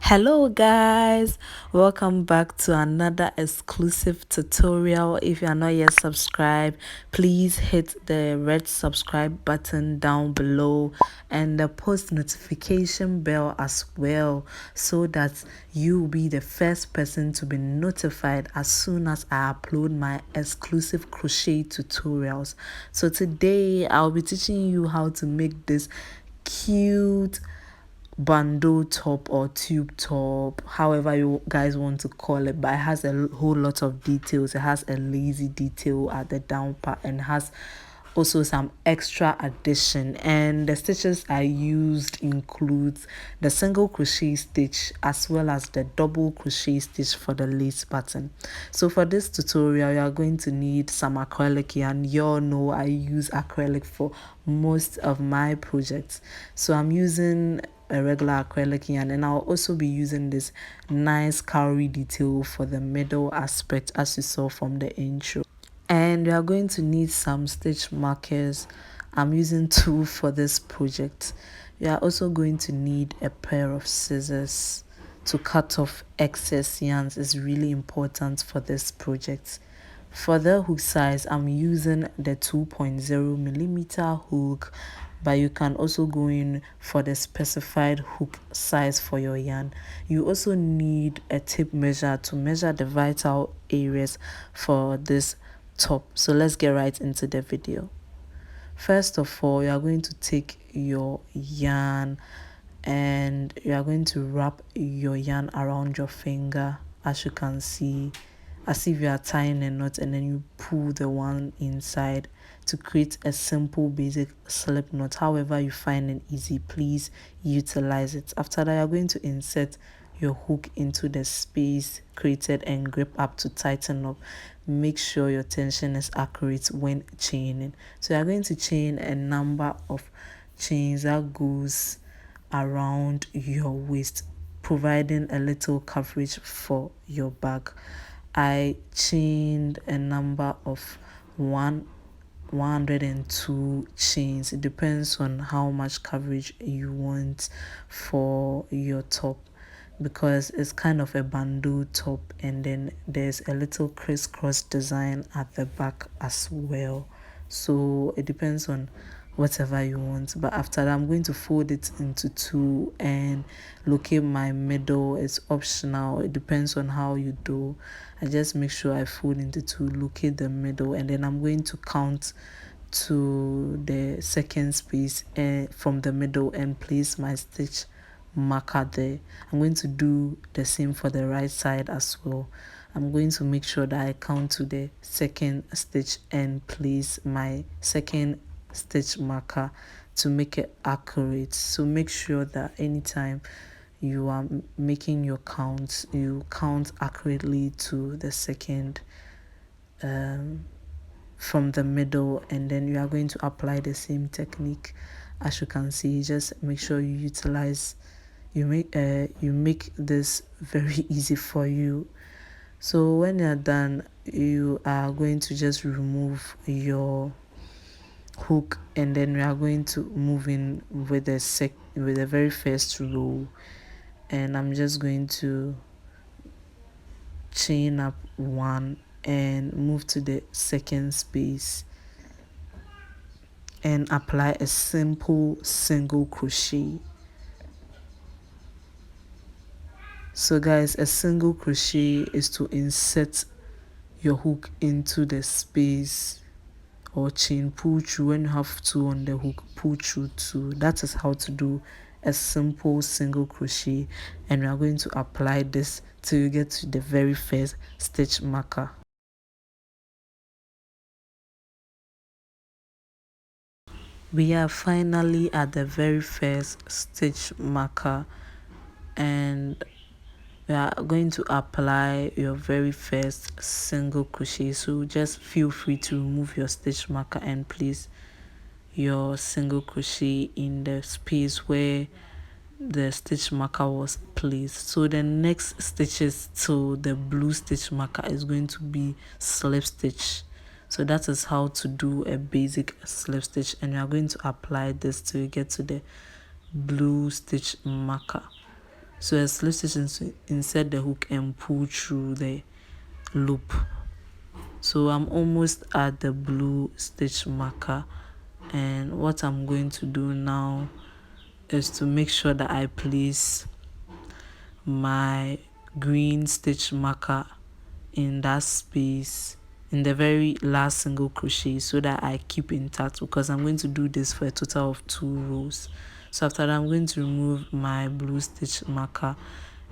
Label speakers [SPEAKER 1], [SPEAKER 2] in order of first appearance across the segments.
[SPEAKER 1] Hello guys, welcome back to another exclusive tutorial. If you are not yet subscribed, please hit the red subscribe button down below and the post notification bell as well, so that you will be the first person to be notified as soon as I upload my exclusive crochet tutorials. So today I'll be teaching you how to make this cute bandeau top or tube top, however you guys want to call it, but it has a whole lot of details. It has a lazy detail at the down part and has also some extra addition, and the stitches I used includes the single crochet stitch as well as the double crochet stitch for the lace button. So for this tutorial you are going to need some acrylic yarn. You all know I use acrylic for most of my projects, so I'm using a regular acrylic yarn, and I'll also be using this nice cowrie detail for the middle aspect as you saw from the intro. And we are going to need some stitch markers. I'm using two for this project. We are also going to need a pair of scissors to cut off excess yarns. Is really important for this project. For the hook size, I'm using the 2.0 millimeter hook, but you can also go in for the specified hook size for your yarn. You also need a tape measure to measure the vital areas for this top. So let's get right into the video. First of all, you are going to take your yarn and you are going to wrap your yarn around your finger, as you can see, as if you are tying a knot, and then you pull the one inside to create a simple basic slip knot. However you find it easy, please utilize it. After that, you are going to insert your hook into the space created and grip up to tighten up. Make sure your tension is accurate when chaining. So you are going to chain a number of chains that goes around your waist, providing a little coverage for your back. I chained a number of 102 chains. It depends on how much coverage you want for your top, because it's kind of a bandeau top, and then there's a little crisscross design at the back as well. So it depends on whatever you want. But after that, I'm going to fold it into two and locate my middle. It's optional, it depends on how you do. I just make sure I fold into two, locate the middle, and then I'm going to count to the second space from the middle and place my stitch marker there. I'm going to do the same for the right side as well. I'm going to make sure that I count to the second stitch and place my second stitch marker to make it accurate. So make sure that anytime you are making your counts, you count accurately to the second from the middle, and then you are going to apply the same technique. As you can see, just make sure you utilize, you make this very easy for you. So when you're done, you are going to just remove your hook, and then we are going to move in with the very first row, and I'm just going to chain up one and move to the second space and apply a simple single crochet. So guys, a single crochet is to insert your hook into the space or chain pull through. When you have two on the hook, pull through two. That is how to do a simple single crochet, and we are going to apply this till you get to the very first stitch marker. We are finally at the very first stitch marker, and we are going to apply your very first single crochet. So just feel free to remove your stitch marker and place your single crochet in the space where the stitch marker was placed. So the next stitches to the blue stitch marker is going to be slip stitch. So that is how to do a basic slip stitch, and you are going to apply this till you get to the blue stitch marker. So a slip stitch is insert the hook and pull through the loop. So I'm almost at the blue stitch marker, and what I'm going to do now is to make sure that I place my green stitch marker in that space in the very last single crochet, so that I keep intact, because I'm going to do this for a total of 2 rows. So after that, I'm going to remove my blue stitch marker,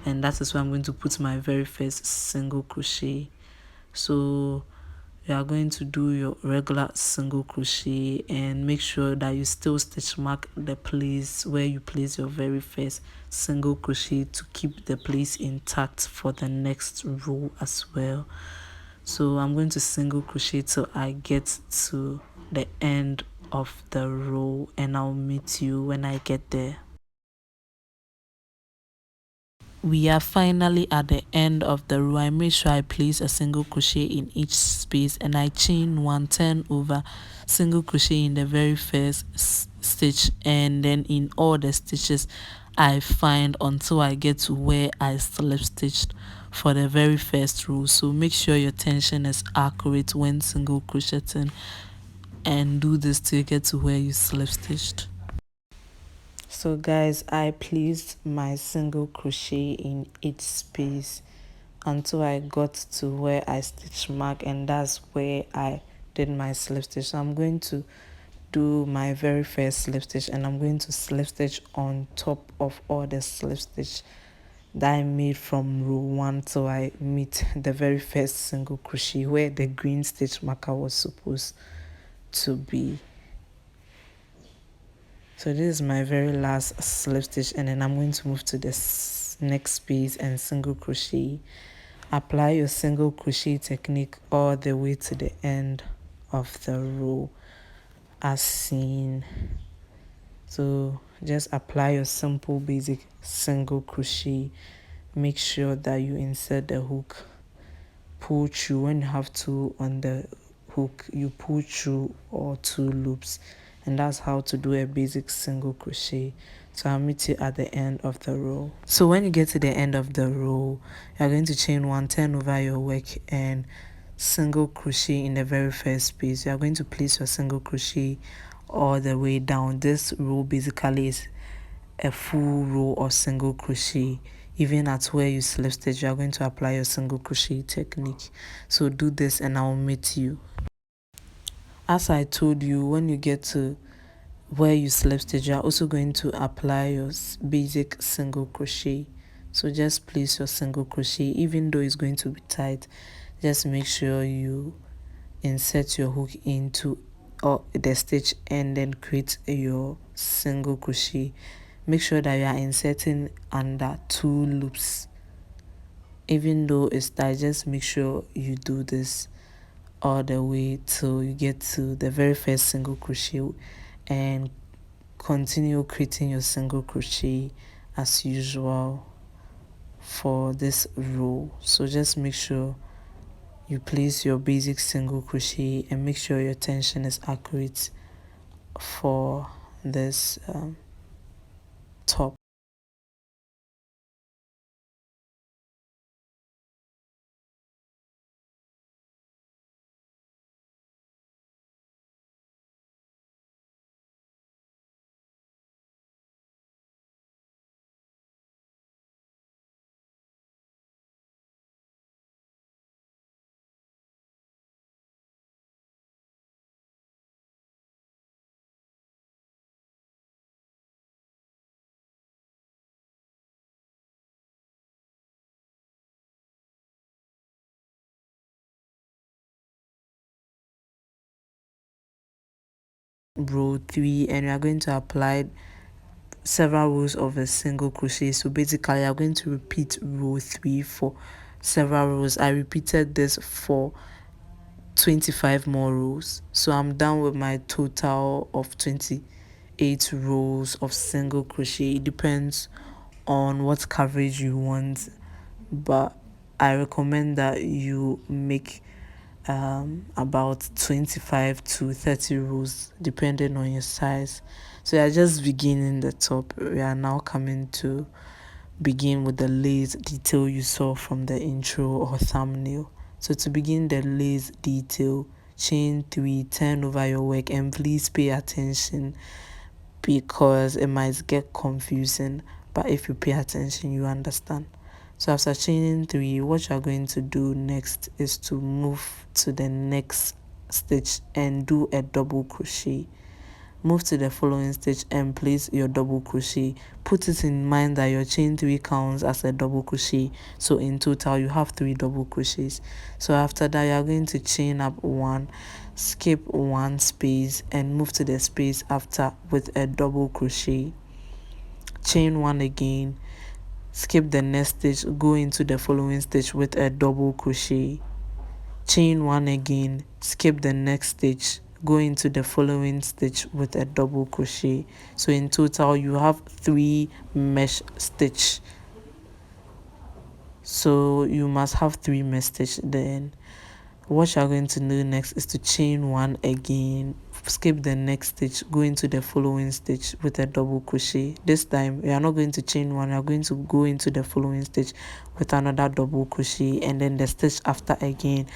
[SPEAKER 1] and that is where I'm going to put my very first single crochet. So you are going to do your regular single crochet and make sure that you still stitch mark the place where you place your very first single crochet to keep the place intact for the next row as well. So I'm going to single crochet till I get to the end of the row, and I'll meet you when I get there. We are finally at the end of the row. I made sure I place a single crochet in each space, and I chain 1, turn over, single crochet in the very first stitch, and then in all the stitches I find until I get to where I slip stitched for the very first row. So make sure your tension is accurate when single crocheting, and do this till you get to where you slip stitched. So guys, I placed my single crochet in each space until I got to where I stitch mark, and that's where I did my slip stitch. So I'm going to do my very first slip stitch, and I'm going to slip stitch on top of all the slip stitch that I made from row 1 till I meet the very first single crochet where the green stitch marker was supposed to be. So this is my very last slip stitch, and then I'm going to move to the next space and single crochet. Apply your single crochet technique all the way to the end of the row as seen. So just apply your simple basic single crochet. Make sure that you insert the hook, pull through. When you have 2 on the hook, you pull through all 2 loops, and that's how to do a basic single crochet. So I'll meet you at the end of the row. So when you get to the end of the row, you're going to chain 1, turn over your work, and single crochet in the very first space. You are going to place your single crochet all the way down. This row basically is a full row of single crochet. Even at where you slip stitch, you are going to apply your single crochet technique. So do this and I'll meet you. As I told you, when you get to where you slip stitch, you are also going to apply your basic single crochet. So just place your single crochet. Even though it's going to be tight, just make sure you insert your hook into the stitch and then create your single crochet. Make sure that you are inserting under 2 loops. Even though it's tight, just make sure you do this all the way till you get to the very first single crochet, and continue creating your single crochet as usual for this row. So just make sure you place your basic single crochet and make sure your tension is accurate for this top. Row 3, and we are going to apply several rows of a single crochet. So basically I'm going to repeat row 3 for several rows. I repeated this for 25 more rows, so I'm done with my total of 28 rows of single crochet. It depends on what coverage you want, but I recommend that you make about 25 to 30 rows depending on your size. So we are just beginning the top. We are now coming to begin with the lace detail you saw from the intro or thumbnail. So to begin the lace detail, chain 3, turn over your work, and please pay attention because it might get confusing, but if you pay attention you understand. So after chaining 3, what you are going to do next is to move to the next stitch and do a double crochet. Move to the following stitch and place your double crochet. Put it in mind that your chain 3 counts as a double crochet, so in total you have 3 double crochets. So after that you are going to chain up 1, skip 1 space and move to the space after with a double crochet. Chain 1 again, skip the next stitch, go into the following stitch with a double crochet. Chain 1 again, skip the next stitch, go into the following stitch with a double crochet. So in total you have 3 mesh stitch. So you must have 3 mesh stitch. Then what you are going to do next is to chain 1 again, skip the next stitch, go into the following stitch with a double crochet. This time you are not going to chain 1, you are going to go into the following stitch with another double crochet, and then the stitch after again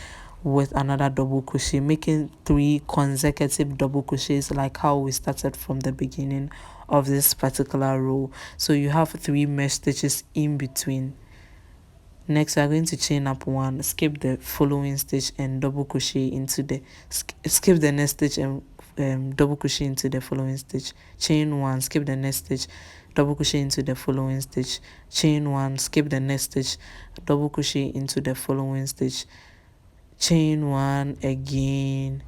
[SPEAKER 1] with another double crochet, making 3 consecutive double crochets like how we started from the beginning of this particular row. So you have 3 mesh stitches in between. Next we are going to chain up 1, skip the following stitch and double crochet into the skip the next stitch and double crochet into the following stitch. Chain 1, skip the next stitch, double crochet into the following stitch. Chain 1, skip the next stitch, double crochet into the following stitch. Chain 1 again,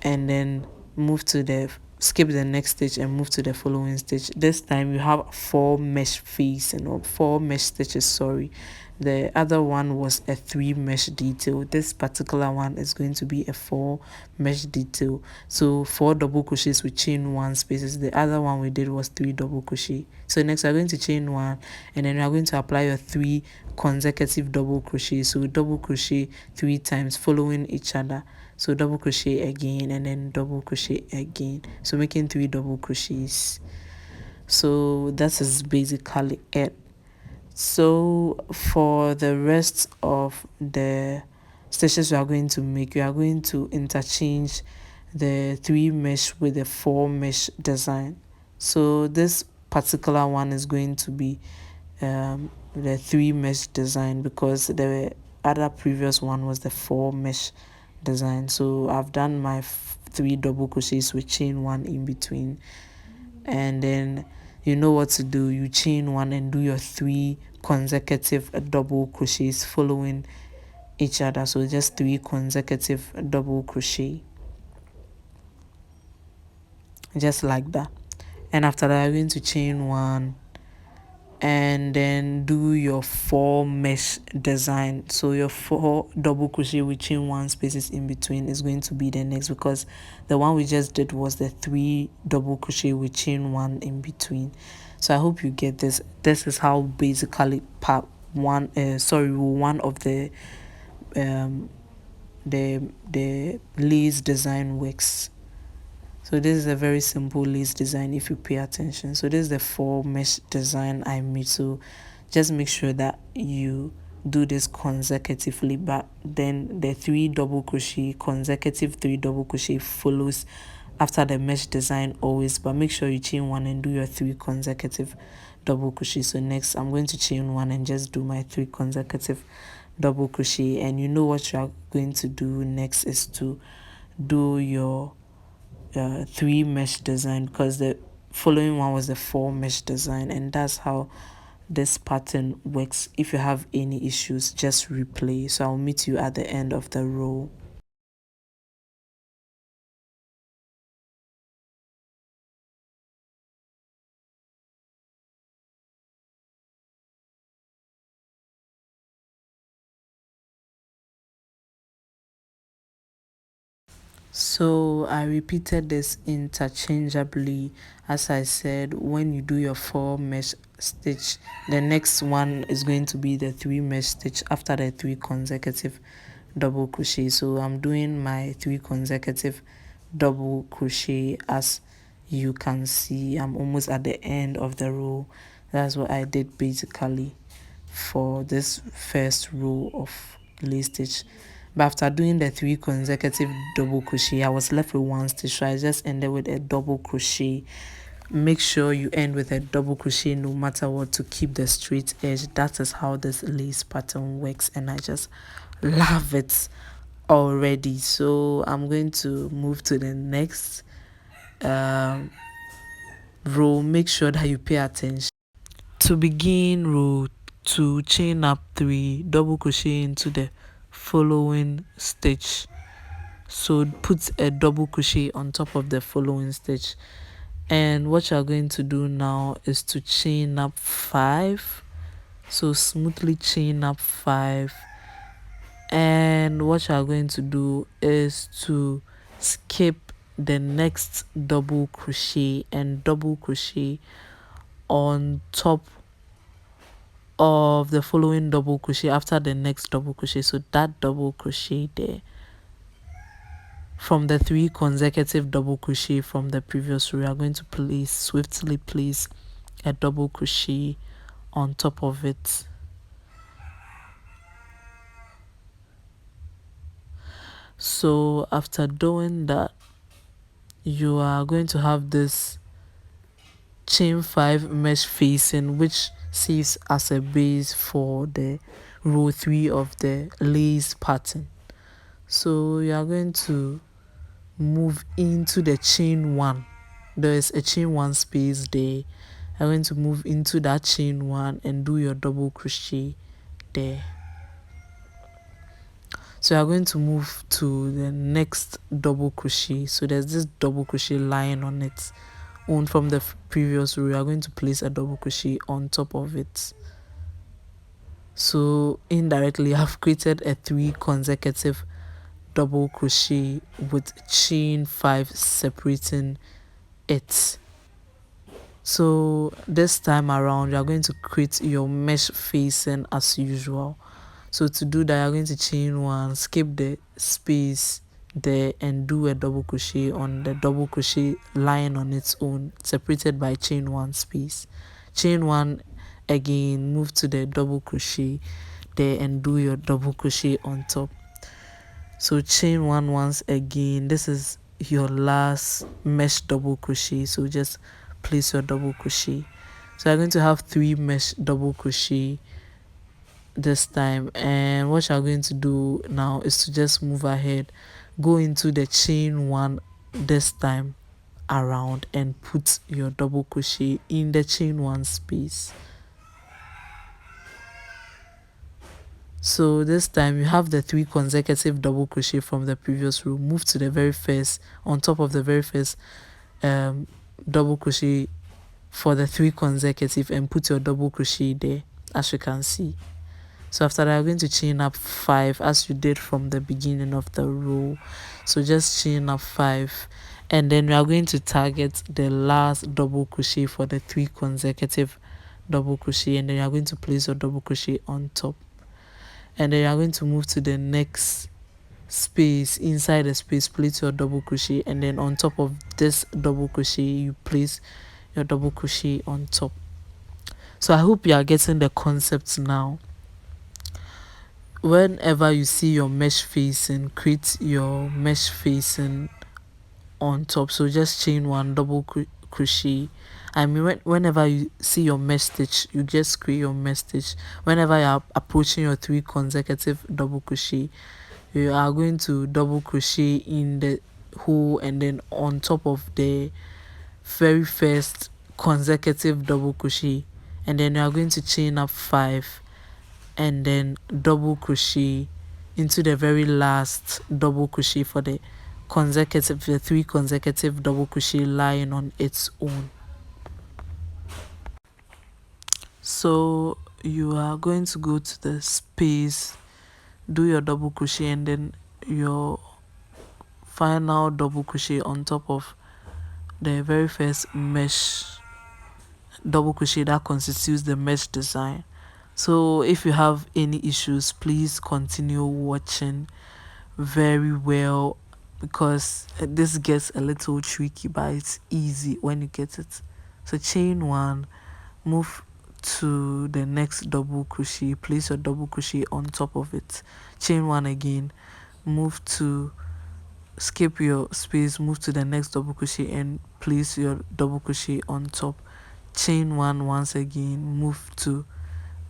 [SPEAKER 1] and then move to the skip the next stitch and move to the following stitch. This time you have 4 mesh facing, or 4 mesh stitches, sorry. The other one was a 3 mesh detail. This particular one is going to be a 4 mesh detail. So 4 double crochets with chain 1 spaces. The other one we did was 3 double crochet. So next we are going to chain 1, and then we are going to apply your 3 consecutive double crochet. So double crochet 3 times following each other. So double crochet again and then double crochet again, so making 3 double crochets. So that is basically it. So for the rest of the stitches we are going to make, we are going to interchange the 3 mesh with the 4 mesh design. So this particular one is going to be the 3 mesh design, because the other previous one was the 4 mesh design. So I've done my 3 double crochets with chain 1 in between, and then you know what to do. You chain 1 and do your 3 consecutive double crochets following each other. So just 3 consecutive double crochet, just like that. And after that you're going to chain 1 and then do your 4 mesh design. So your 4 double crochet with chain 1 spaces in between is going to be the next, because the one we just did was the 3 double crochet with chain 1 in between. So I hope you get this. This is how basically part 1 one of the lace design works. So this is a very simple lace design if you pay attention. So this is the 4 mesh design I made. So just make sure that you do this consecutively, but then the 3 double crochet, consecutive 3 double crochet follows after the mesh design always, but make sure you chain 1 and do your 3 consecutive double crochet. So next I'm going to chain 1 and just do my 3 consecutive double crochet, and you know what you are going to do next is to do your 3 mesh design, because the following one was the 4 mesh design, and that's how this pattern works. If you have any issues, just replay. So I'll meet you at the end of the row. So I repeated this interchangeably. As I said, when you do your 4 mesh stitch, the next one is going to be the 3 mesh stitch after the 3 consecutive double crochet. So I'm doing my 3 consecutive double crochet. As you can see, I'm almost at the end of the row. That's what I did basically for this first row of lace stitch. But after doing the 3 consecutive double crochet, I was left with 1 stitch, so I just ended with a double crochet. Make sure you end with a double crochet no matter what to keep the straight edge. That is how this lace pattern works, and I just love it already. So I'm going to move to the next row. Make sure that you pay attention. To begin row 2, chain up 3, double crochet into the following stitch. So put a double crochet on top of the following stitch. And what you're going to do now is to chain up 5. So smoothly chain up 5. And what you're going to do is to skip the next double crochet and double crochet on top of the following double crochet after the next double crochet. So that double crochet there, from the 3 consecutive double crochet from the previous row, we are going to swiftly place a double crochet on top of it. So after doing that, you are going to have this chain 5 mesh facing, which serves as a base for the row 3 of the lace pattern. So you are going to move into the chain 1. There is a chain 1 space there. You're going to move into that chain 1 and do your double crochet there. So you're going to move to the next double crochet. So there's this double crochet line on it, on from the previous row. You're going to place a double crochet on top of it. So indirectly I've created a 3 consecutive double crochet with chain 5 separating it. So this time around, you're going to create your mesh facing as usual. So to do that, you're going to chain 1, skip the space there and do a double crochet on the double crochet line on its own, separated by chain 1 space. Chain 1 again, move to the double crochet there and do your double crochet on top. So chain 1 once again. This is your last mesh double crochet, so just place your double crochet. So you're going to have 3 mesh double crochet this time, and what you're going to do now is to just move ahead, go into the chain 1 this time around and put your double crochet in the chain 1 space. So this time you have the 3 consecutive double crochet from the previous row. Move to the very first, on top of the very first double crochet for the 3 consecutive, and put your double crochet there, as you can see. So after that, you're going to chain up 5 as you did from the beginning of the row. So just chain up 5, and then we are going to target the last double crochet for the 3 consecutive double crochet, and then you are going to place your double crochet on top. And then you are going to move to the next space. Inside the space, place your double crochet, and then on top of this double crochet you place your double crochet on top. So I hope you are getting the concept now. Whenever you see your mesh facing, create your mesh facing on top. So just chain 1 double crochet. I mean, whenever you see your mesh stitch, you just create your mesh stitch. Whenever you're approaching your 3 consecutive double crochet, you are going to double crochet in the hole, and then on top of the very first consecutive double crochet, and then you are going to chain up 5 and then double crochet into the very last double crochet for the 3 consecutive double crochet lying on its own. So you are going to go to the space, do your double crochet, and then your final double crochet on top of the very first mesh double crochet that constitutes the mesh design. So if you have any issues, please continue watching very well, because this gets a little tricky, but it's easy when you get it. So chain 1, move to the next double crochet, place your double crochet on top of it, chain one again, move to, skip your space, move to the next double crochet and place your double crochet on top, chain one once again, move to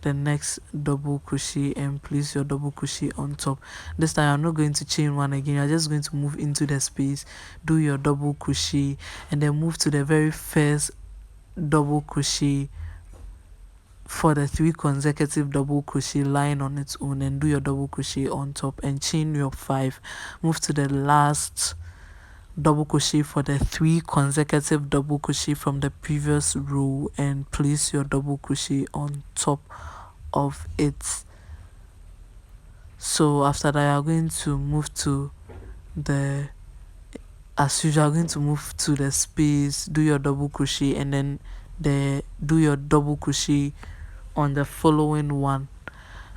[SPEAKER 1] the next double crochet and place your double crochet on top. This time I'm not going to chain one again, you're just going to move into the space, do your double crochet and then move to the very first double crochet for the 3 consecutive double crochet line on its own and do your double crochet on top and chain your 5, move to the last double crochet for the 3 consecutive double crochet from the previous row and place your double crochet on top of it. So after that you're going to move to the, as usual you're going to move to the space, do your double crochet and then do your double crochet on the following one.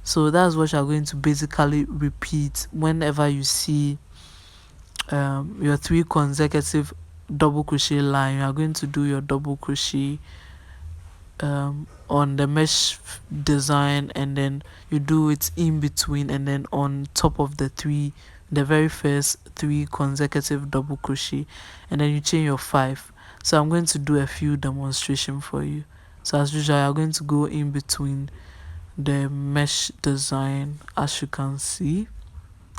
[SPEAKER 1] So that's what you're going to basically repeat whenever you see your 3 consecutive double crochet line. You are going to do your double crochet on the mesh design and then you do it in between and then on top of the very first 3 consecutive double crochet and then you chain your 5. So I'm going to do a few demonstration for you. So as usual you're going to go in between the mesh design as you can see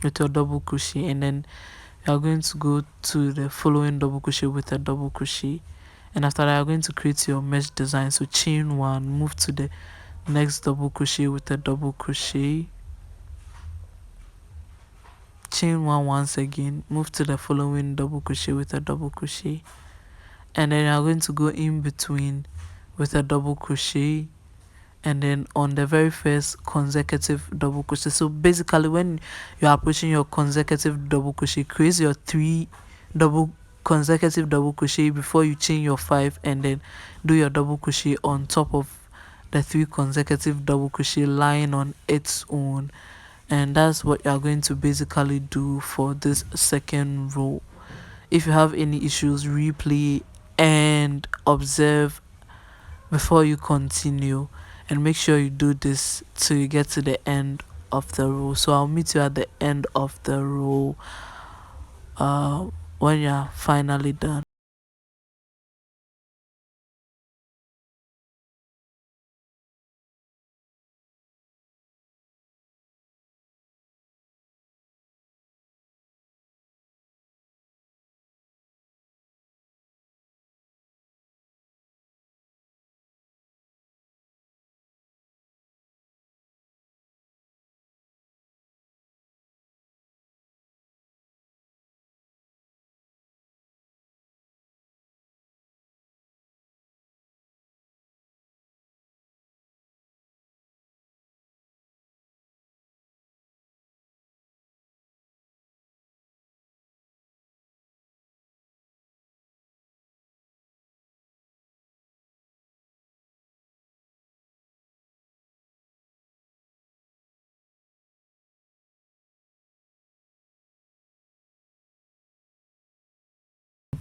[SPEAKER 1] with your double crochet and then you're going to go to the following double crochet with a double crochet and after that you're going to create your mesh design. So chain 1, move to the next double crochet with a double crochet, chain 1 once again, move to the following double crochet with a double crochet and then you're going to go in between with a double crochet and then on the very first consecutive double crochet. So basically when you are approaching your consecutive double crochet, create your 3 consecutive double crochet before you chain your 5 and then do your double crochet on top of the 3 consecutive double crochet lying on its own. And that's what you're going to basically do for this second row. If you have any issues, replay and observe before you continue and make sure you do this till you get to the end of the row. So I'll meet you at the end of the row when you're finally done.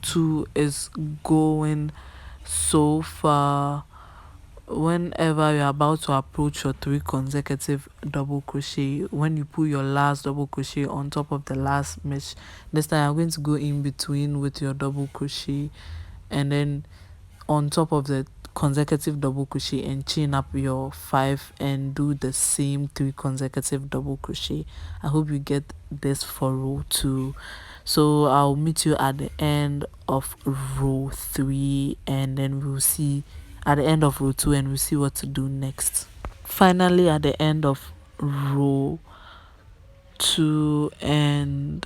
[SPEAKER 1] Two is going so far. Whenever you're about to approach your 3 consecutive double crochet, when you put your last double crochet on top of the last mesh, this time I'm going to go in between with your double crochet and then on top of the consecutive double crochet and chain up your 5 and do the same 3 consecutive double crochet. I hope you get this for row 2. So I'll meet you at the end of row 3 and then we'll see at the end of row 2 and we'll see what to do next. Finally at the end of row 2 and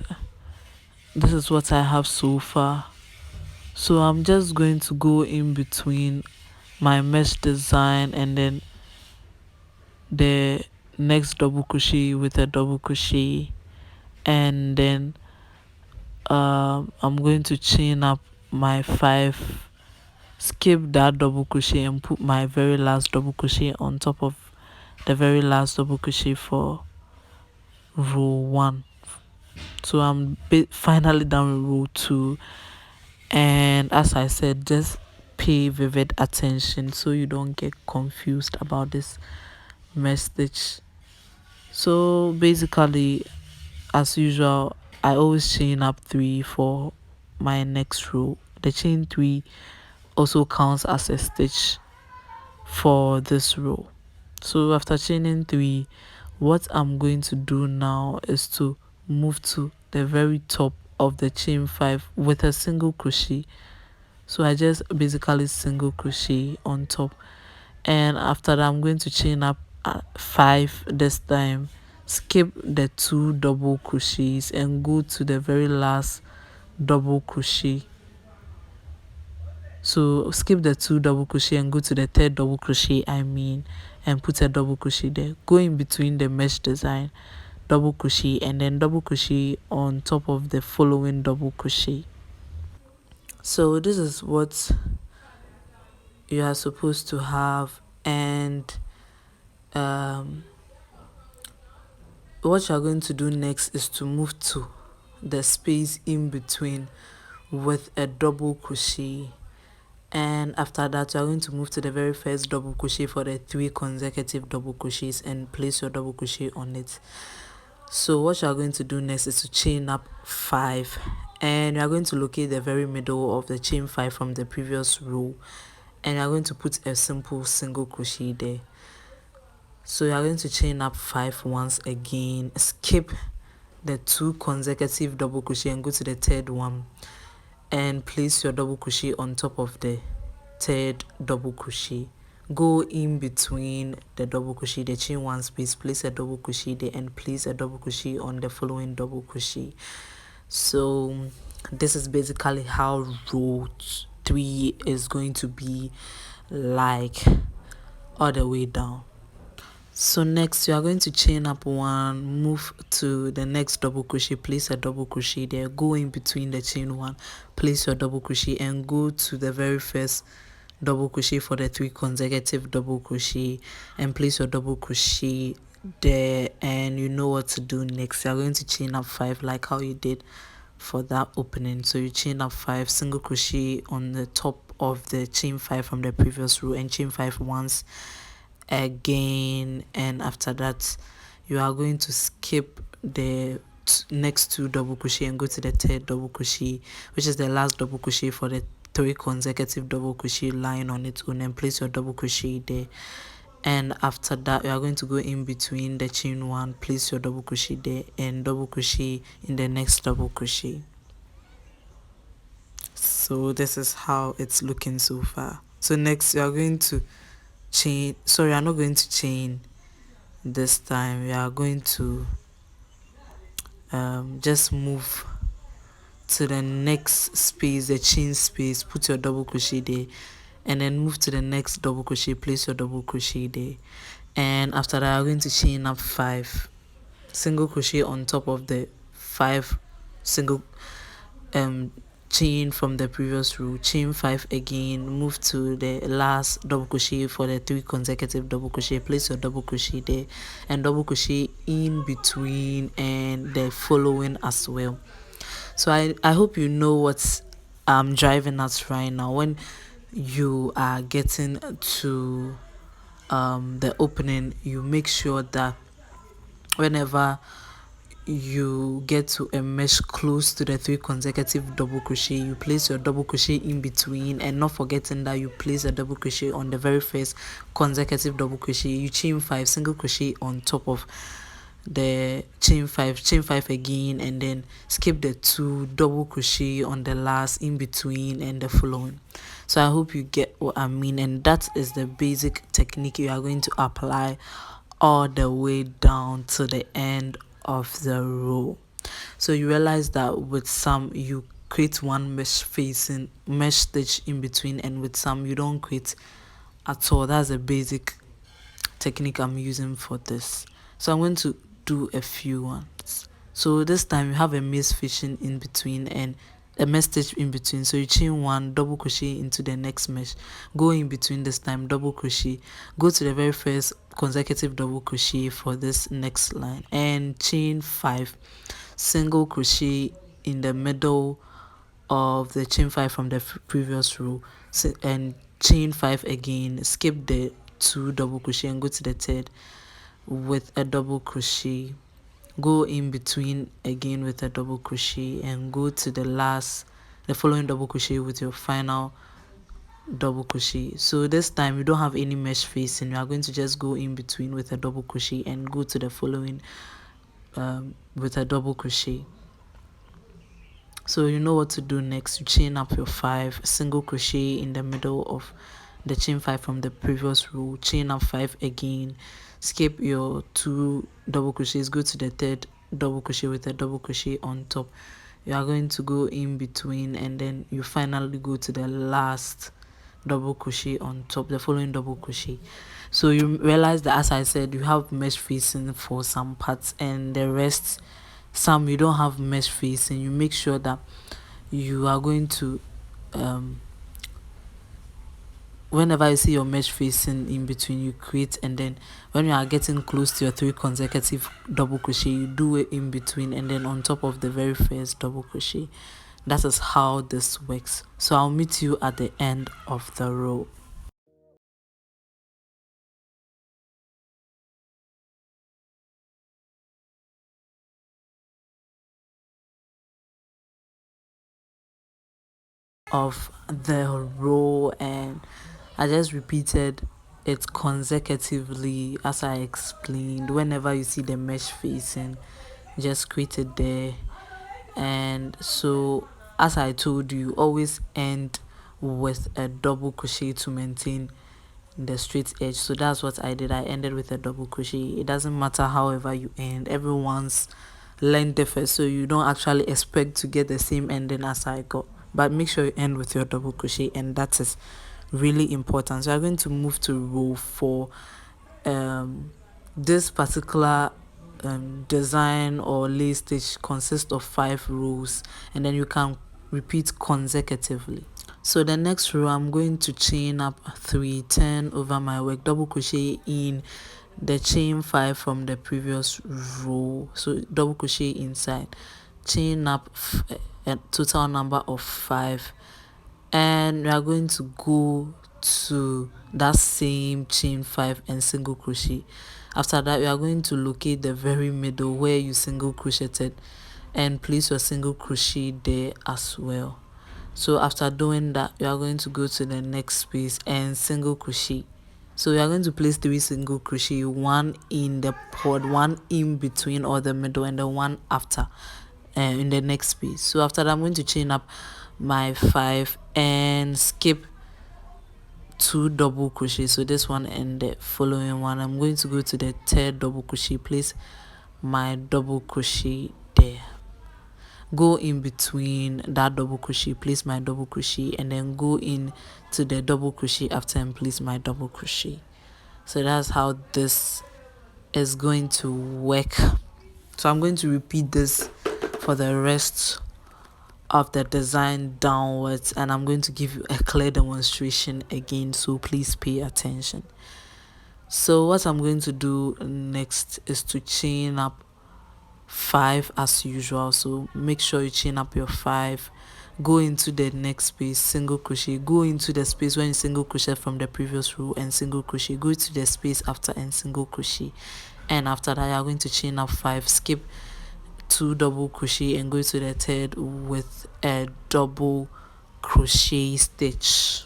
[SPEAKER 1] this is what I have so far. So I'm just going to go in between my mesh design and then the next double crochet with a double crochet and then I'm going to chain up my 5, skip that double crochet and put my very last double crochet on top of the very last double crochet for row 1. So I'm finally done with row 2 and as I said, just pay pay vivid attention so you don't get confused about this mesh stitch. So basically, as usual, I always chain up 3 for my next row. The chain 3 also counts as a stitch for this row. So after chaining 3, what I'm going to do now is to move to the very top of the chain 5 with a single crochet. So I just basically single crochet on top, and after that I'm going to chain up 5 this time, skip the 2 double crochets and go to the very last double crochet. So skip the 2 double crochet and go to the 3rd double crochet and put a double crochet there. Go in between the mesh design, double crochet, and then double crochet on top of the following double crochet. So this is what you are supposed to have, and what you are going to do next is to move to the space in between with a double crochet, and after that you are going to move to the very first double crochet for the 3 consecutive double crochets and place your double crochet on it. So what you are going to do next is to chain up 5, and you are going to locate the very middle of the chain 5 from the previous row, and you are going to put a simple single crochet there. So you are going to chain up 5 once again, skip the 2 consecutive double crochet and go to the 3rd one and place your double crochet on top of the 3rd double crochet. Go in between the double crochet, the chain 1 space, place a double crochet there and place a double crochet on the following double crochet. So this is basically how row 3 is going to be like all the way down. So next you are going to chain up 1, move to the next double crochet, place a double crochet there, go in between the chain 1, place your double crochet and go to the very first double crochet for the 3 consecutive double crochet and place your double crochet there, and you know what to do next. You are going to chain up 5 like how you did for that opening. So you chain up 5, single crochet on the top of the chain 5 from the previous row and chain 5 once again, and after that you are going to skip the next 2 double crochet and go to the 3rd double crochet, which is the last double crochet for the 3 consecutive double crochet line on its own, and place your double crochet there. And after that you are going to go in between the chain 1, place your double crochet there and double crochet in the next double crochet. So this is how it's looking so far. So next you are going to chain, sorry, I'm not going to chain this time. We are going to just move to the next space, the chain space, put your double crochet there and then move to the next double crochet, place your double crochet there, and after that I'm going to chain up 5, single crochet on top of the 5 single chain from the previous row, chain 5 again, move to the last double crochet for the 3 consecutive double crochet, place your double crochet there and double crochet in between and the following as well. So I hope you know what I'm driving at right now. When you are getting to the opening, you make sure that whenever you get to a mesh close to the 3 consecutive double crochet, you place your double crochet in between, and not forgetting that you place a double crochet on the very first consecutive double crochet. You chain 5, single crochet on top of the chain 5 again, and then skip the 2 double crochet on the last in between and the following. So I hope you get what I mean, and that is the basic technique you are going to apply all the way down to the end of the row. So you realize that with some you create one mesh stitch in between, and with some you don't create at all. That's a basic technique I'm using for this. So I'm going to do a few ones. So this time you have a mesh fishing in between and a mesh stitch in between. So you chain 1, double crochet into the next mesh, go in between this time, double crochet, go to the very first consecutive double crochet for this next line and chain 5, single crochet in the middle of the chain 5 from the previous row, and chain 5 again, skip the 2 double crochet and go to the third with a double crochet, go in between again with a double crochet, and go to the following double crochet with your final double crochet. So this time you don't have any mesh facing, you are going to just go in between with a double crochet and go to the following with a double crochet. So you know what to do next. You chain up your 5, single crochet in the middle of the chain 5 from the previous row, chain up 5 again, skip your 2 double crochets, go to the third double crochet with a double crochet on top. You are going to go in between, and then you finally go to the last double crochet on top, the following double crochet. So you realize that, as I said, you have mesh facing for some parts, and the rest, some you don't have mesh facing. You make sure that you are going to whenever you see your mesh facing in between, you create, and then when you are getting close to your 3 consecutive double crochet, you do it in between and then on top of the very first double crochet. That is how this works. So I'll meet you at the end of the row. Of the row, and I just repeated it consecutively as I explained. Whenever you see the mesh facing, just create it there. And so, as I told you, always end with a double crochet to maintain the straight edge. So that's what I did. I ended with a double crochet. It doesn't matter however you end, everyone's length differs, so you don't actually expect to get the same ending as I got, but make sure you end with your double crochet, and that is really important. So I'm going to move to row 4. This particular design or lace stitch consists of 5 rows, and then you can repeat consecutively. So the next row, I'm going to chain up 3, turn over my work, double crochet in the chain 5 from the previous row, so double crochet inside, chain up a total number of 5, and we are going to go to that same chain 5 and single crochet. After that, we are going to locate the very middle where you single crocheted and place your single crochet there as well. So after doing that, you are going to go to the next space and single crochet. So we are going to place 3 single crochet, 1 in the pod, 1 in between or the middle, and the 1 after in the next space. So after that, I'm going to chain up my 5 and skip 2 double crochet. So this one and the following one, I'm going to go to the third double crochet, place my double crochet there, go in between that double crochet, place my double crochet, and then go in to the double crochet after and place my double crochet. So that's how this is going to work. So I'm going to repeat this for the rest of the design downwards, and I'm going to give you a clear demonstration again, so please pay attention. So what I'm going to do next is to chain up 5 as usual. So make sure you chain up your 5, go into the next space, single crochet, go into the space when you single crochet from the previous row and single crochet, go to the space after and single crochet, and after that you are going to chain up 5, skip 2 double crochet and go to the third with a double crochet stitch.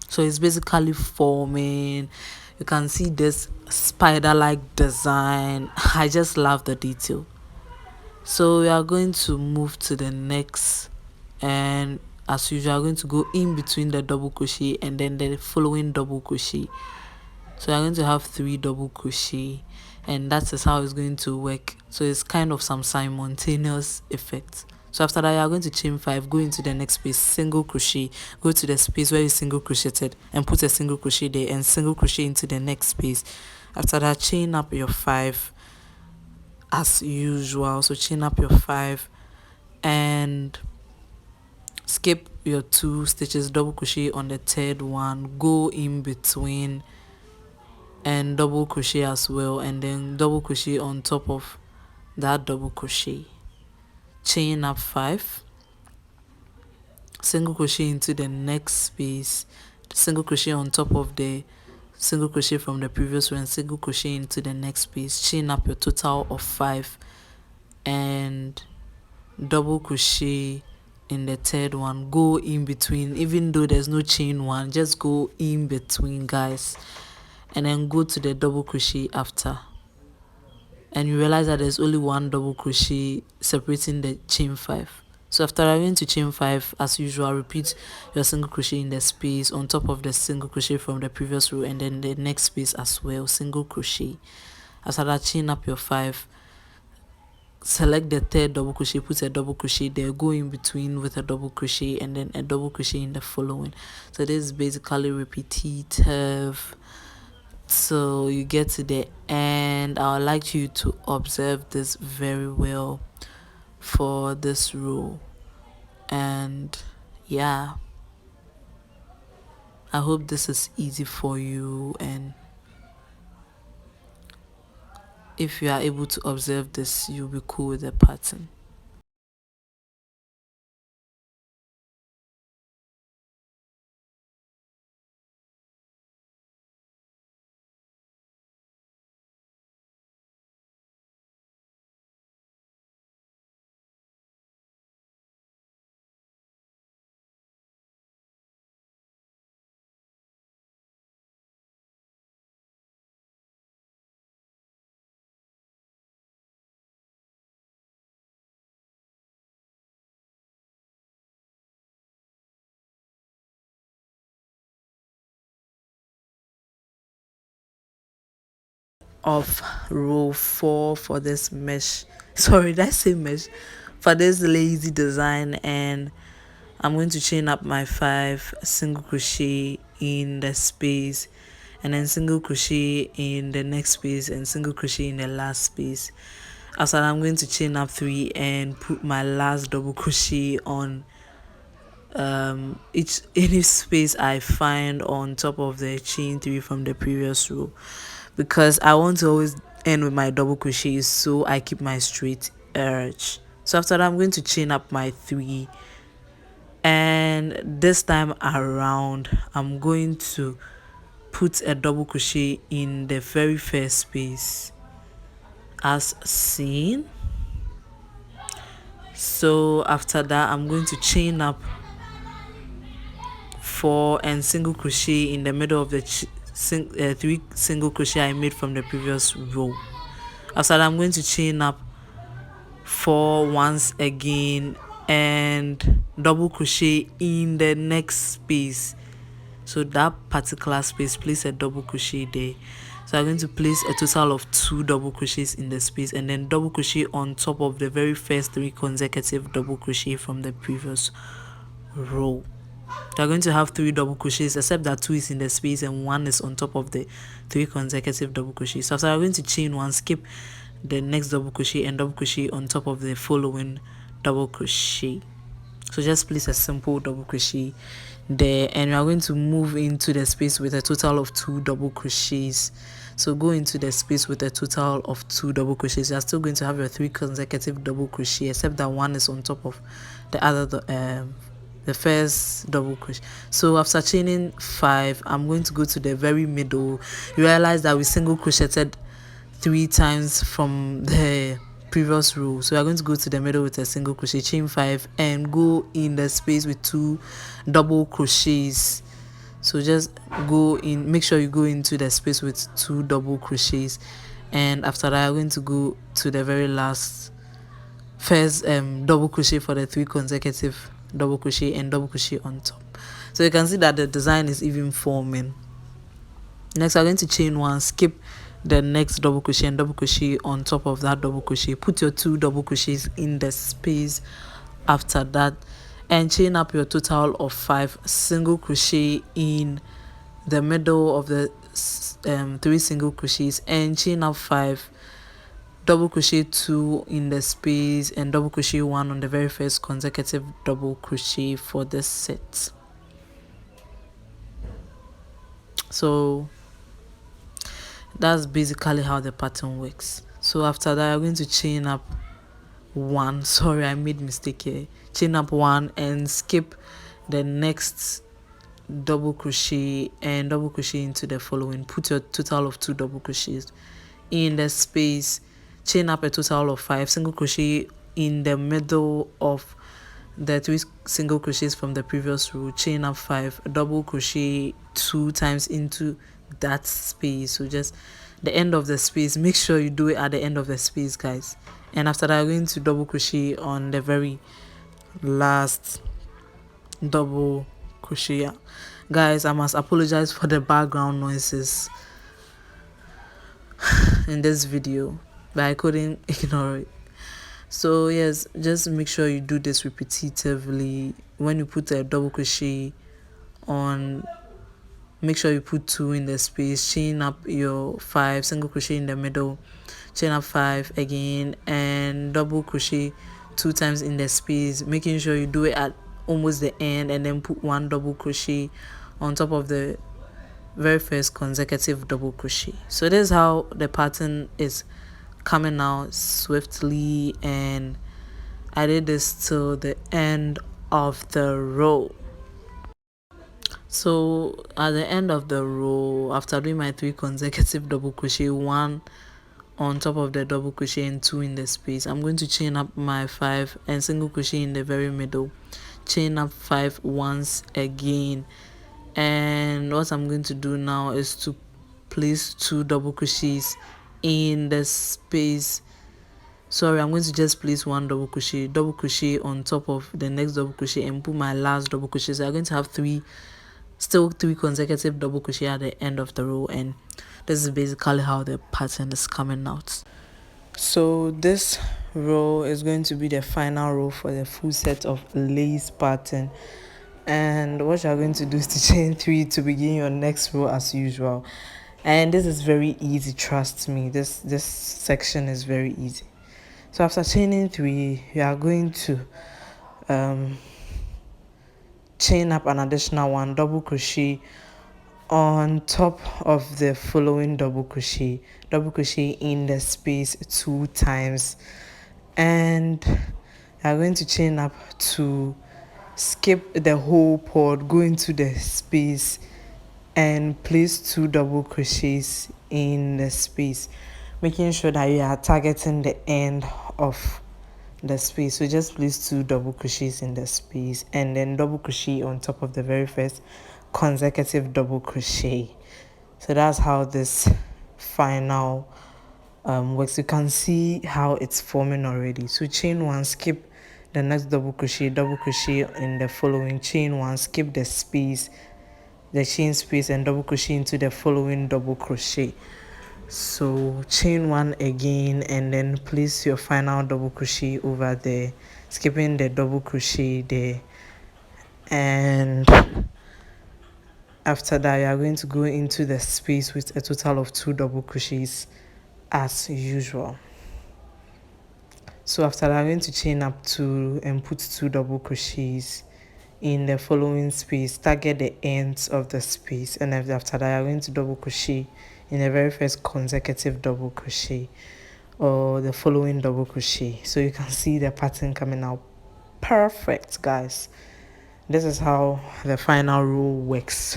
[SPEAKER 1] So it's basically forming, you can see this spider-like design. I just love the detail. So we are going to move to the next, and as usual, I'm going to go in between the double crochet and then the following double crochet. So I'm going to have 3 double crochet, and that is how it's going to work. So it's kind of some simultaneous effect. So after that, you are going to chain 5, go into the next space, single crochet, go to the space where you single crocheted and put a single crochet there and single crochet into the next space. After that, chain up your 5 as usual. So chain up your 5 and skip your 2 stitches, double crochet on the third one, go in between and double crochet as well, and then double crochet on top of that double crochet, chain up 5, single crochet into the next space, single crochet on top of the single crochet from the previous row, and single crochet into the next space, chain up your total of 5, and double crochet in the third one, go in between. Even though there's no chain one, just go in between, guys, and then go to the double crochet after, and you realize that there's only one double crochet separating the chain 5. So after arriving to chain 5, as usual, repeat your single crochet in the space on top of the single crochet from the previous row, and then the next space as well, single crochet. After that, chain up your 5, select the third double crochet, put a double crochet there, go in between with a double crochet, and then a double crochet in the following. So this is basically repetitive till you get to the end. I would like you to observe this very well for this row. And yeah, I hope this is easy for you, and if you are able to observe this, you'll be cool with the pattern. Of row 4 for this mesh, sorry, did I say mesh, for this lazy design, and I'm going to chain up my 5, single crochet in the space, and then single crochet in the next space, and single crochet in the last space. After that, I'm going to chain up 3 and put my last double crochet on any space I find on top of the chain 3 from the previous row, because I want to always end with my double crochets so I keep my straight edge. So after that, I'm going to chain up my 3, and this time around I'm going to put a double crochet in the very first space as seen. So after that, I'm going to chain up 4 and single crochet in the middle of the 3 single crochet I made from the previous row. After that, I'm going to chain up 4 once again and double crochet in the next space. So that particular space, place a double crochet there. So I'm going to place a total of 2 double crochets in the space, and then double crochet on top of the very first 3 consecutive double crochet from the previous row. You're going to have 3 double crochets, except that 2 is in the space and 1 is on top of the 3 consecutive double crochets. So after I'm going to chain 1, skip the next double crochet and double crochet on top of the following double crochet. So just place a simple double crochet there, and we are going to move into the space with a total of 2 double crochets. So go into the space with a total of 2 double crochets. You are still going to have your 3 consecutive double crochet, except that 1 is on top of the other the first double crochet. So after chaining 5, I'm going to go to the very middle. You realize that we single crocheted 3 times from the previous row, so we're going to go to the middle with a single crochet, chain 5, and go in the space with 2 double crochets. So just go in, make sure you go into the space with 2 double crochets, and after that I'm going to go to the very last first double crochet for the 3 consecutive double crochet and double crochet on top. So you can see that the design is even forming. Next, I'm going to chain 1, skip the next double crochet and double crochet on top of that double crochet. Put your 2 double crochets in the space after that, and chain up your total of 5, single crochet in the middle of the 3 single crochets, and chain up 5, double crochet 2 in the space, and double crochet 1 on the very first consecutive double crochet for this set. So that's basically how the pattern works. So after that, you're going to chain up one. Sorry, I made mistake here. Chain up one and skip the next double crochet and double crochet into the following. Put your total of 2 double crochets in the space. Chain up a total of 5 single crochet in the middle of the 3 single crochets from the previous row. Chain up 5, double crochet 2 times into that space. So just the end of the space, make sure you do it at the end of the space, guys. And after that, I'm going to double crochet on the very last double crochet. Guys, I must apologize for the background noises in this video, but I couldn't ignore it. So yes, just make sure you do this repetitively. When you put a double crochet on, make sure you put 2 in the space, chain up your 5, single crochet in the middle, chain up 5 again, and double crochet 2 times in the space, making sure you do it at almost the end, and then put 1 double crochet on top of the very first consecutive double crochet. So this is how the pattern is coming out swiftly, and I did this till the end of the row. So at the end of the row, after doing my 3 consecutive double crochet, 1 on top of the double crochet and 2 in the space, I'm going to chain up my 5 and single crochet in the very middle, chain up 5 once again. And what I'm going to do now is to place 2 double crochets in the space. Sorry, I'm going to just place 1 double crochet on top of the next double crochet and put my last double crochet. So I'm going to have 3 consecutive double crochet at the end of the row, and this is basically how the pattern is coming out. So this row is going to be the final row for the full set of lace pattern, and what you're going to do is to chain 3 to begin your next row as usual. And this is very easy, trust me, this section is very easy. So after chaining 3, you are going to chain up an additional 1 double crochet on top of the following double crochet in the space 2 times, and you are going to chain up to skip the whole pod, go into the space and place 2 double crochets in the space, making sure that you are targeting the end of the space. So just place 2 double crochets in the space and then double crochet on top of the very first consecutive double crochet. So that's how this final works. You can see how it's forming already. So chain 1, skip the next double crochet in the following, chain 1, skip the space, the chain space, and double crochet into the following double crochet. So chain 1 again and then place your final double crochet over there, skipping the double crochet there, and after that you are going to go into the space with a total of 2 double crochets as usual. So after that I'm going to chain up 2 and put 2 double crochets in the following space, target the ends of the space, and after that I'm going to double crochet in the very first consecutive double crochet or the following double crochet. So you can see the pattern coming out perfect, guys. This is how the final row works,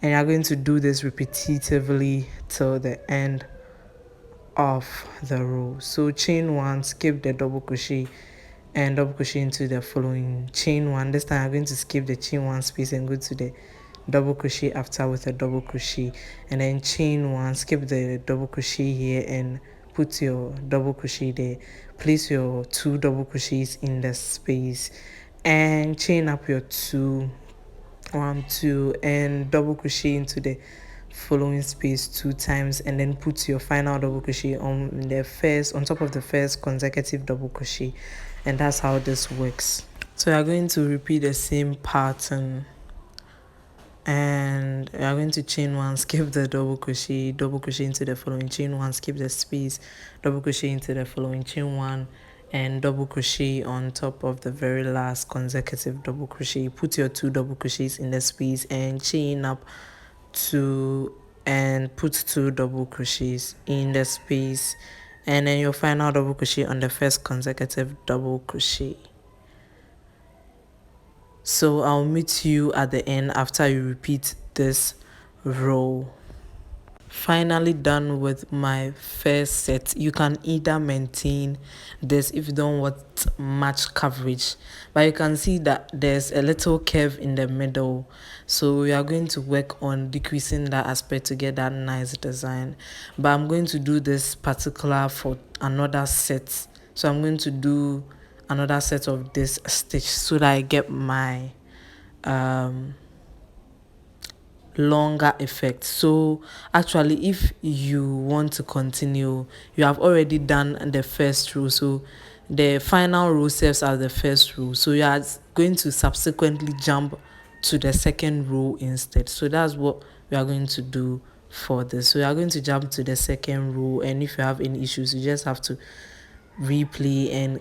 [SPEAKER 1] and you're going to do this repetitively till the end of the row. So chain 1, skip the double crochet and double crochet into the following, chain 1. This time I'm going to skip the chain 1 space and go to the double crochet after with a double crochet, and then chain 1, skip the double crochet here and put your double crochet there, place your 2 double crochets in the space and chain up your 2, 1, 2, and double crochet into the following space 2 times, and then put your final double crochet on top of the first consecutive double crochet, and that's how this works. So you're going to repeat the same pattern, and you're going to chain 1, skip the double crochet into the following, chain 1, skip the space, double crochet into the following, chain 1, and double crochet on top of the very last consecutive double crochet. Put your 2 double crochets in the space and chain up 2 and put 2 double crochets in the space and then your final double crochet on the first consecutive double crochet. So I'll meet you at the end after you repeat this row. Finally done with my first set. You can either maintain this if you don't want much coverage, but you can see that there's a little curve in the middle, so we are going to work on decreasing that aspect to get that nice design. But I'm going to do this particular for another set, so I'm going to do another set of this stitch so that I get my longer effect. So actually, if you want to continue, you have already done the first row, so the final row serves as the first row, so you are going to subsequently jump to the second row instead. So that's what we are going to do for this. So we are going to jump to the second row, and if you have any issues, you just have to replay and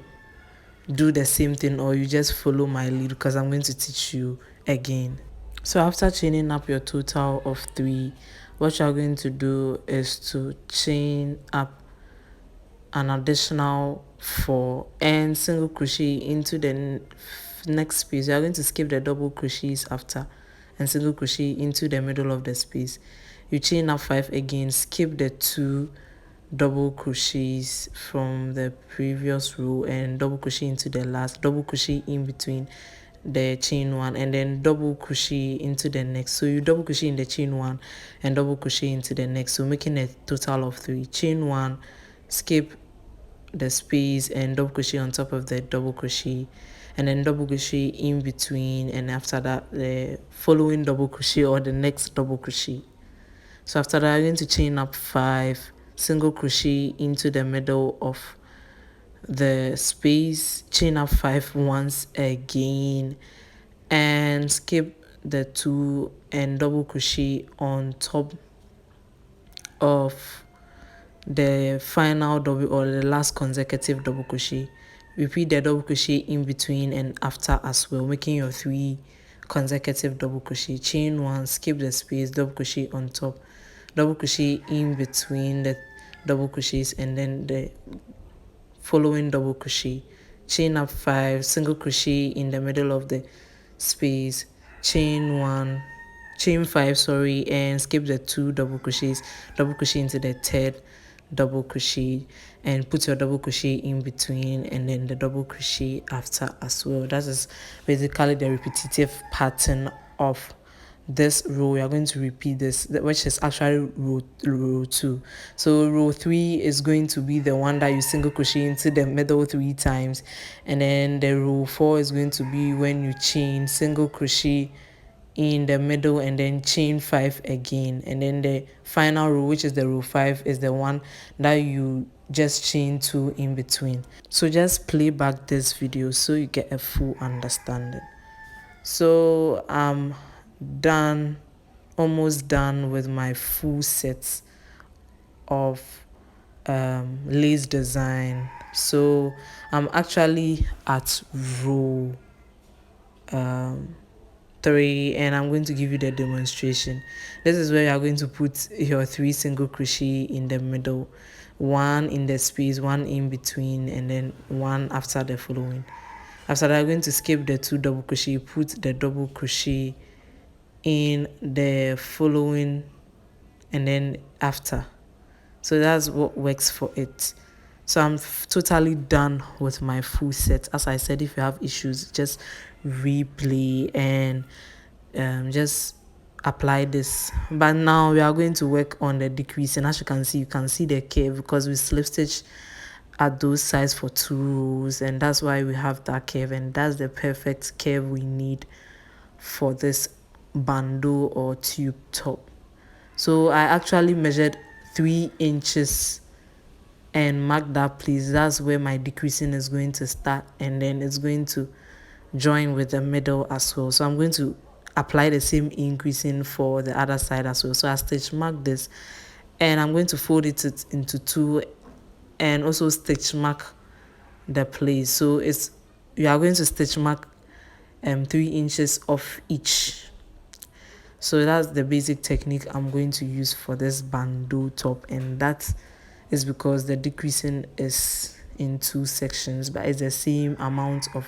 [SPEAKER 1] do the same thing, or you just follow my lead because I'm going to teach you again. So after chaining up your total of 3, what you're going to do is to chain up an additional 4 and single crochet into the next space. You're going to skip the double crochets after and single crochet into the middle of the space. You chain up 5 again, skip the 2 double crochets from the previous row and double crochet into the last, double crochet in between the chain 1, and then double crochet into the next. So you double crochet in the chain 1 and double crochet into the next, so making a total of 3. Chain 1, skip the space and double crochet on top of the double crochet, and then double crochet in between, and after that the following double crochet or the next double crochet. So after that, I'm going to chain up 5, single crochet into the middle of the space, chain up 5 once again, and skip the 2 and double crochet on top of the final double or the last consecutive double crochet. Repeat the double crochet in between and after as well, making your 3 consecutive double crochet. Chain 1, skip the space, double crochet on top, double crochet in between the double crochets, and then the following double crochet. Chain up 5, single crochet in the middle of the space, chain 5, sorry, and skip the 2 double crochets, double crochet into the third double crochet, and put your double crochet in between, and then the double crochet after as well. That is basically the repetitive pattern of this row. We are going to repeat this, which is actually row 2. So row 3 is going to be the one that you single crochet into the middle 3 times, and then the row 4 is going to be when you chain single crochet in the middle and then chain 5 again, and then the final row, which is the row 5, is the one that you just chain 2 in between. So just play back this video so you get a full understanding. So I'm done, almost done with my full set of lace design. So I'm actually at row 3, and I'm going to give you the demonstration. This is where you are going to put your 3 single crochet in the middle, 1 in the space, 1 in between, and then 1 after the following. After that, I'm going to skip the 2 double crochet, put the double crochet in the following, and then after. So that's what works for it. So I'm totally done with my full set. As I said, if you have issues, just replay and just apply this. But now we are going to work on the decreasing. As you can see the curve because we slip stitch at those sides for 2 rows, and that's why we have that curve, and that's the perfect curve we need for this bandeau or tube top. So I actually measured 3 inches and mark that place. That's where my decreasing is going to start, and then it's going to join with the middle as well. So I'm going to apply the same increasing for the other side as well. So I stitch mark this, and I'm going to fold it into 2 and also stitch mark the place. So you are going to stitch mark 3 inches off each. So that's the basic technique I'm going to use for this bandeau top, and that is because the decreasing is in 2 sections, but it's the same amount of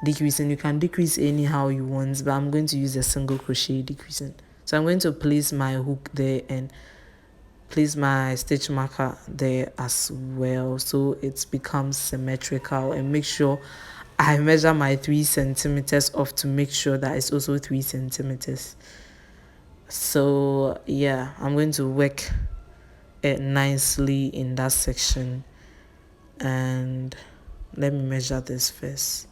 [SPEAKER 1] decreasing. You can decrease anyhow you want, but I'm going to use a single crochet decreasing. So I'm going to place my hook there and place my stitch marker there as well, so it becomes symmetrical. And make sure I measure my 3 centimeters off to make sure that it's also 3 centimeters. So yeah, I'm going to work it nicely in that section, and let me measure this first.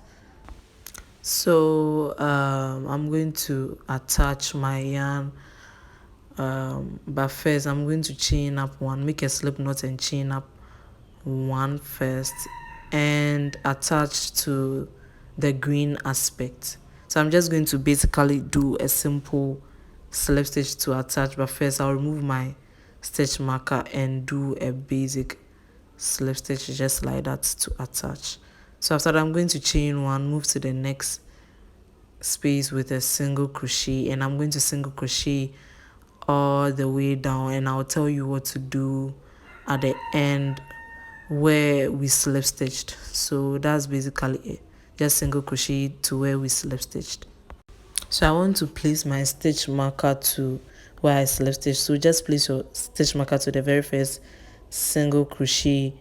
[SPEAKER 1] So I'm going to attach my yarn, but first I'm going to chain up one, make a slip knot and chain up one first, and attach to the green aspect. So I'm just going to basically do a simple slip stitch to attach, but first I'll remove my stitch marker and do a basic slip stitch just like that to attach. So after that, I'm going to chain one, move to the next space with a single crochet, and I'm going to single crochet all the way down, and I'll tell you what to do at the end where we slip stitched. So that's basically it, just single crochet to where we slip stitched. So I want to place my stitch marker to where I slip stitched. So just place your stitch marker to the very first single crochet,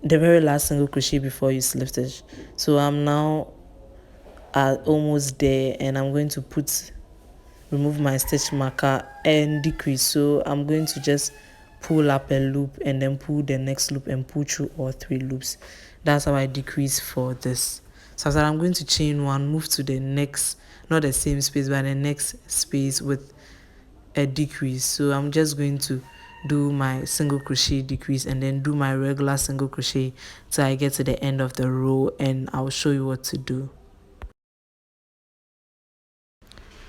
[SPEAKER 1] the very last single crochet before you slip stitch. So I'm now almost there, and I'm going to remove my stitch marker and decrease. So I'm going to just pull up a loop and then pull the next loop and pull through all 3 loops. That's how I decrease for this. So after I'm going to chain one, move to the next, not the same space but the next space with a decrease. So I'm just going to do my single crochet decrease and then do my regular single crochet till I get to the end of the row, and I'll show you what to do.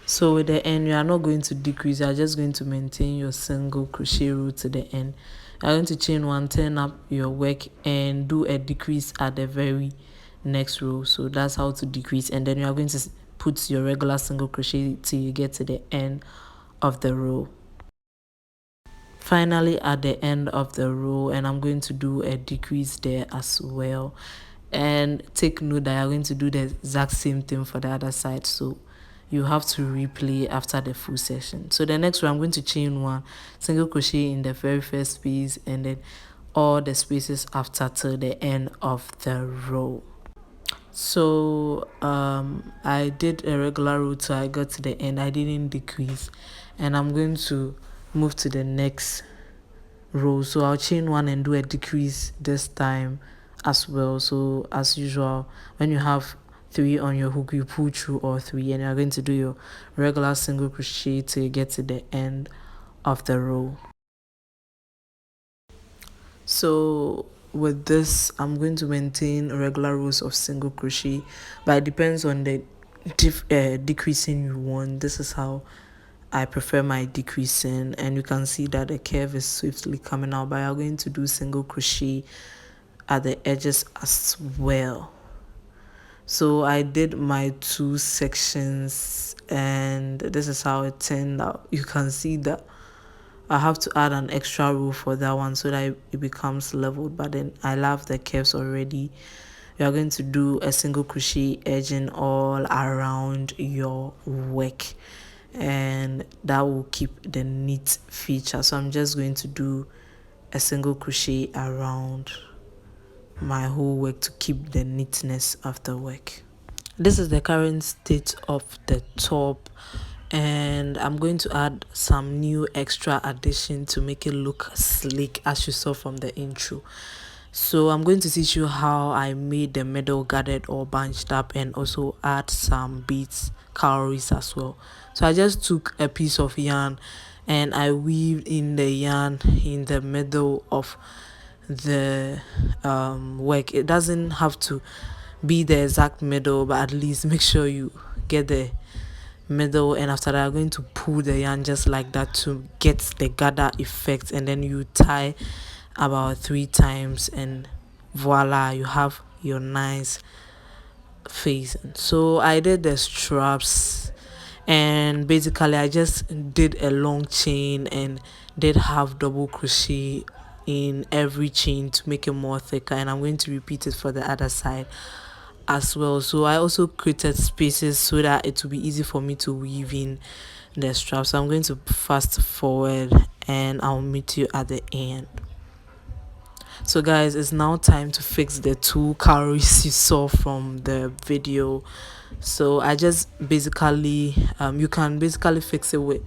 [SPEAKER 1] So with the end, you are not going to decrease, you are just going to maintain your single crochet row to the end. You are going to chain one, turn up your work and do a decrease at the very next row. So that's how to decrease, and then you are going to put your regular single crochet till you get to the end of the row. Finally at the end of the row, and I'm going to do a decrease there as well. And take note that you're going to do the exact same thing for the other side, so you have to replay after the full section. So the next row, I'm going to chain one, single crochet in the very first space, and then all the spaces after till the end of the row. So I did a regular row till I got to the end. I didn't decrease, and I'm going to move to the next row. So I'll chain one and do a decrease this time as well. So as usual, when you have 3 on your hook, you pull through all 3, and you're going to do your regular single crochet till you get to the end of the row. So with this, I'm going to maintain regular rows of single crochet, but it depends on the decreasing you want. This is how I prefer my decreasing, and you can see that the curve is swiftly coming out, but I'm going to do single crochet at the edges as well. So I did my 2 sections, and this is how it turned out. You can see that I have to add an extra row for that one so that it becomes leveled, but then I love the curves already. You are going to do a single crochet edging all around your work, and that will keep the neat feature. So I'm just going to do a single crochet around my whole work to keep the neatness of the work. This is the current state of the top, and I'm going to add some new extra addition to make it look sleek, as you saw from the intro. So I'm going to teach you how I made the middle gathered or bunched up, and also add some beads, cowries as well. So I just took a piece of yarn and I weaved in the yarn in the middle of the work. It doesn't have to be the exact middle, but at least make sure you get the middle, and after that I'm going to pull the yarn just like that to get the gather effect, and then you tie about 3 times and voila, you have your nice face. So I did the straps, and basically I just did a long chain and did half double crochet in every chain to make it more thicker, and I'm going to repeat it for the other side as well. So I also created spaces so that it will be easy for me to weave in the strap. So I'm going to fast forward and I'll meet you at the end. So guys, it's now time to fix the two cowries you saw from the video. So I just basically you can basically fix it with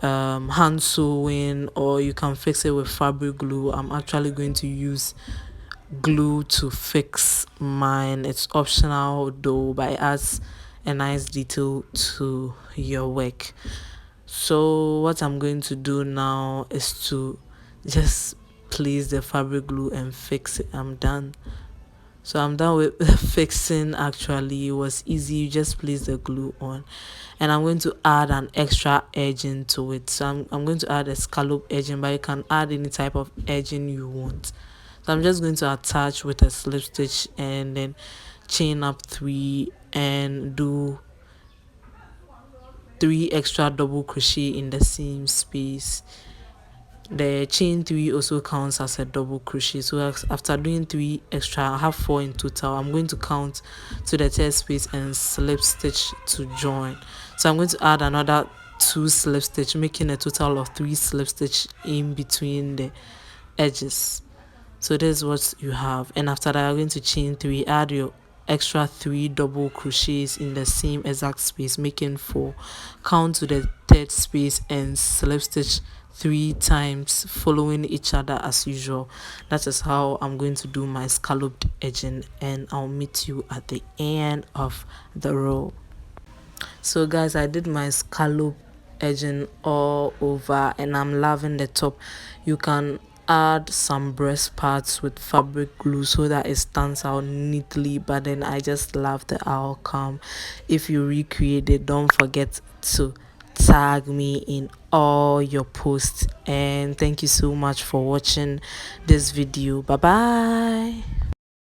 [SPEAKER 1] hand sewing, or you can fix it with fabric glue. I'm actually going to use glue to fix mine. It's optional though, but it adds a nice detail to your work. So what I'm going to do now is to just place the fabric glue and fix it. I'm done. So I'm done with fixing. Actually, it was easy. You just place the glue on, and I'm going to add an extra edging to it. So I'm going to add a scallop edging, but you can add any type of edging you want. So I'm just going to attach with a slip stitch and then chain up 3 and do 3 extra double crochet in the same space. The chain 3 also counts as a double crochet. So after doing 3 extra, I have 4 in total. I'm going to count to the third space and slip stitch to join. So I'm going to add another 2 slip stitch, making a total of 3 slip stitch in between the edges. So this is what you have, and after that you're going to chain 3, add your extra 3 double crochets in the same exact space, making 4. Count to the third space and slip stitch 3 times, following each other as usual. That is how I'm going to do my scalloped edging, and I'll meet you at the end of the row. So guys, I did my scallop edging all over and I'm loving the top. You can add some breast parts with fabric glue so that it stands out neatly, but then I just love the outcome. If you recreate it, don't forget to tag me in all your posts, and thank you so much for watching this video. Bye bye.